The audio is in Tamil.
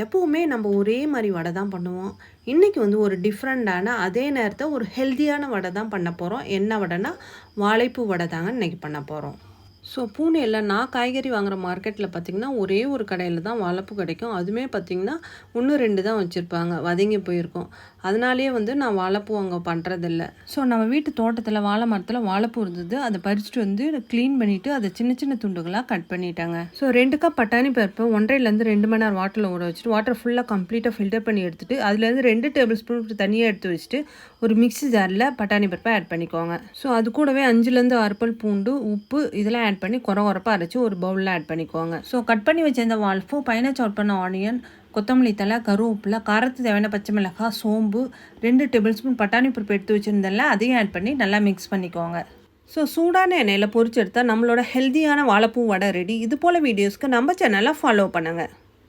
எப்போவுமே நம்ம ஒரே மாதிரி வடை தான் பண்ணுவோம். இன்றைக்கி வந்து ஒரு டிஃப்ரெண்ட்டான அதே நேரத்தில் ஒரு ஹெல்த்தியான வடை தான் பண்ண போகிறோம். என்ன வடைனா வாழைப்பூ வடை தாங்க இன்றைக்கி பண்ண போகிறோம். ஸோ பூனேல நான் காய்கறி வாங்குகிற மார்க்கெட்டில் பார்த்திங்கன்னா ஒரே ஒரு கடையில் தான் வாழைப்பூ கிடைக்கும். அதுவுமே பார்த்திங்கன்னா 1 2 தான் வச்சுருப்பாங்க, வதங்கி போயிருக்கும். அதனாலேயே வந்து நான் வாழைப்பூ அங்கே பண்ணுறதில்ல. ஸோ நம்ம வீட்டு தோட்டத்தில் வாழை மரத்தில் வாழைப்பூ இருந்தது. அதை பறிச்சுட்டு வந்து க்ளீன் பண்ணிவிட்டு அதை சின்ன சின்ன துண்டுகளாக கட் பண்ணிட்டாங்க. ஸோ 2 கப் பட்டாணி பருப்பு 1.5லேருந்து 2 மணி நேரம் வாட்டரில் ஊற வச்சுட்டு வாட்டர் ஃபுல்லாக கம்ப்ளீட்டாக ஃபில்டர் பண்ணி எடுத்துகிட்டு அதுலேருந்து 2 டேபிள் ஸ்பூன் தனியாக எடுத்து வச்சுட்டு ஒரு மிக்ஸி ஜாரில் பட்டாணி பருப்பை ஆட் பண்ணிக்கோங்க. ஸோ அது கூடவே 5லேருந்து 6 பல் பூண்டு, உப்பு இதெல்லாம் ஆட் பண்ணி குறப்பாக அரைச்சி ஒரு பவுலில் ஆட் பண்ணிக்கோங்க. ஸோ கட் பண்ணி வச்சிருந்த வாழைப்பூ, பையனை சாட் பண்ண ஆனியன், கொத்தமல்லி தலை, கருவேப்பிலை, காரத்துக்கு தேவையான பச்சை மிளகாய், சோம்பு, 2 டேபிள் ஸ்பூன் பட்டாணி பருப்பு எடுத்து வச்சுருந்தேன்ல அதையும் ஆட் பண்ணி நல்லா மிக்ஸ் பண்ணிக்கோங்க. ஸோ சூடான எண்ணெயில் பொரிச்செடுத்தால் நம்மளோட ஹெல்த்தியான வாழைப்பூ வடை ரெடி. இது போல் வீடியோஸ்க்கு நம்ம சேனலை ஃபாலோ பண்ணுங்கள்.